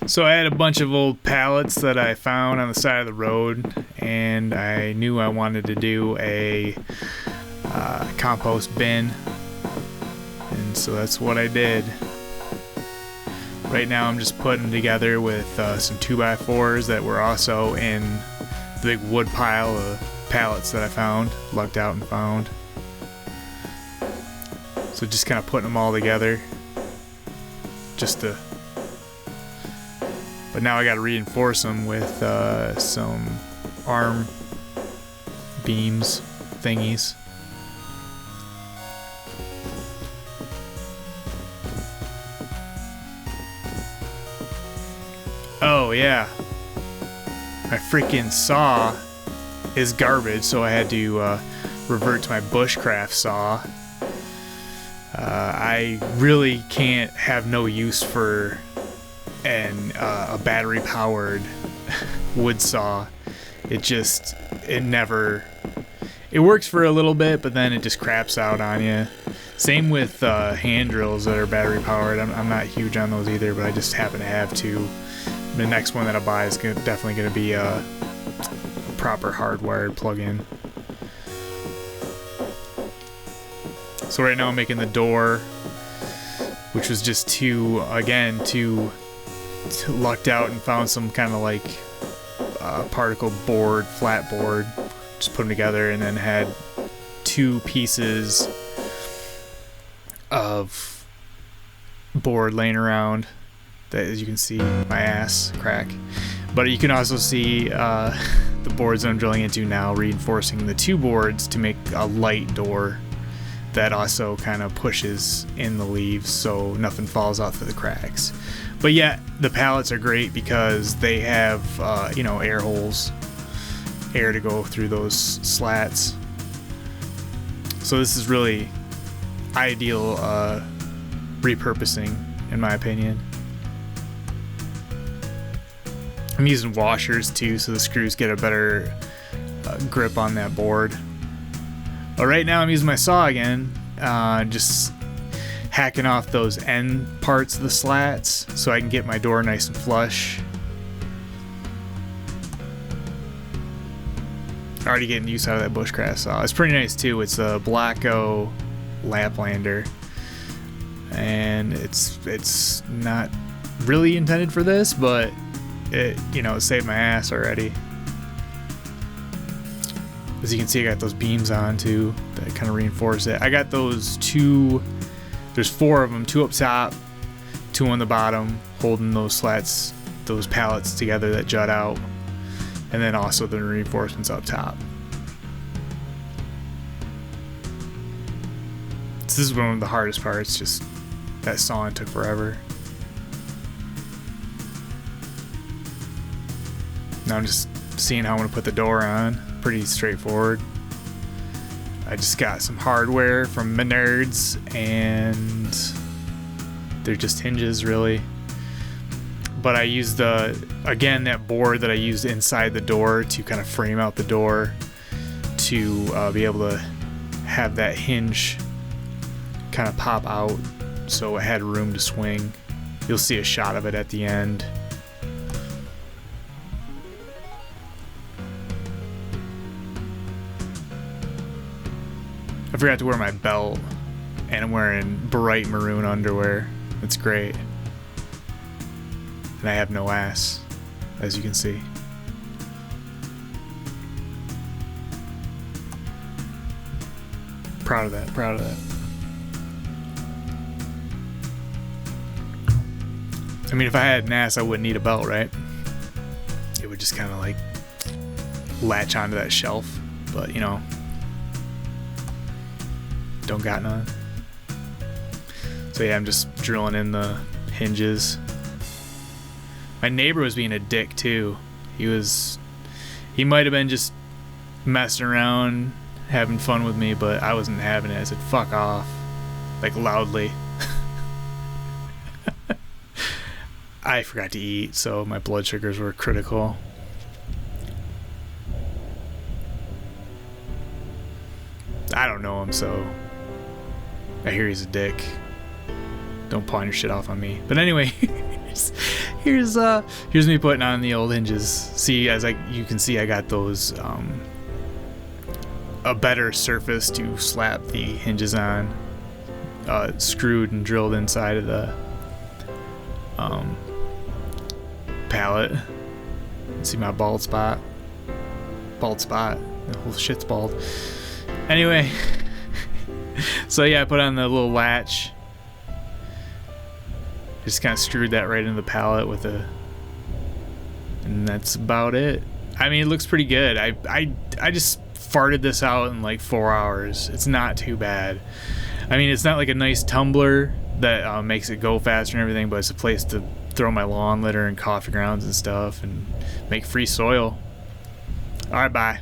So I had a bunch of old pallets that I found on the side of the road, and I knew I wanted to do a compost bin, and so that's what I did. Right now I'm just putting them together with some 2x4s that were also in the big wood pile of pallets that I found, lugged out and found. So just kind of putting them all together but now I got to reinforce them with some arm beams thingies. Oh yeah, my freaking saw is garbage, so I had to revert to my bushcraft saw. I really can't have no use for a battery powered wood saw. It works for a little bit, but then it just craps out on you. Same with hand drills that are battery powered. I'm not huge on those either, but I just happen to have two. The next one that I buy is definitely going to be a proper hardwired plug-in. So right now I'm making the door, which was just too lucked out and found some kind of like particle board, flat board, just put them together, and then had two pieces of board laying around that, as you can see, my ass crack. But you can also see the boards that I'm drilling into now, reinforcing the two boards to make a light door that also kind of pushes in the leaves so nothing falls off of the cracks. But yeah, the pallets are great because they have air holes, air to go through those slats. So this is really ideal repurposing, in my opinion. I'm using washers too, so the screws get a better grip on that board. But right now I'm using my saw again, just hacking off those end parts of the slats so I can get my door nice and flush. Already getting use out of that bushcraft saw. It's pretty nice too. It's a Blacko Laplander, and it's not really intended for this, but it saved my ass already. As you can see, I got those beams on too that kind of reinforce it. I got those two, there's four of them, two up top, two on the bottom, holding those slats, those pallets together that jut out, and then also the reinforcements up top. So this is one of the hardest parts, just that sawing took forever. Now I'm just seeing how I'm going to put the door on. Pretty straightforward. I just got some hardware from Menards, and they're just hinges really. But I used that board that I used inside the door to kind of frame out the door to be able to have that hinge kind of pop out so it had room to swing. You'll see a shot of it at the end. I forgot to wear my belt, and I'm wearing bright maroon underwear. It's great. And I have no ass, as you can see. Proud of that, proud of that. I mean, if I had an ass, I wouldn't need a belt, right? It would just kind of like latch onto that shelf, but don't got none. So yeah, I'm just drilling in the hinges. My neighbor was being a dick too. He might have been just messing around, having fun with me, but I wasn't having it. I said, fuck off. Like, loudly. I forgot to eat, so my blood sugars were critical. I don't know him, so I hear he's a dick. Don't pawn your shit off on me. But anyway, here's me putting on the old hinges. See, you can see, I got those a better surface to slap the hinges on, screwed and drilled inside of the pallet. See my bald spot. The whole shit's bald. Anyway, so yeah, I put on the little latch. Just kind of screwed that right into the pallet and that's about it. I mean, it looks pretty good. I just farted this out in like 4 hours. It's not too bad. I mean, it's not like a nice tumbler that makes it go faster and everything, but it's a place to throw my lawn litter and coffee grounds and stuff and make free soil. All right, bye.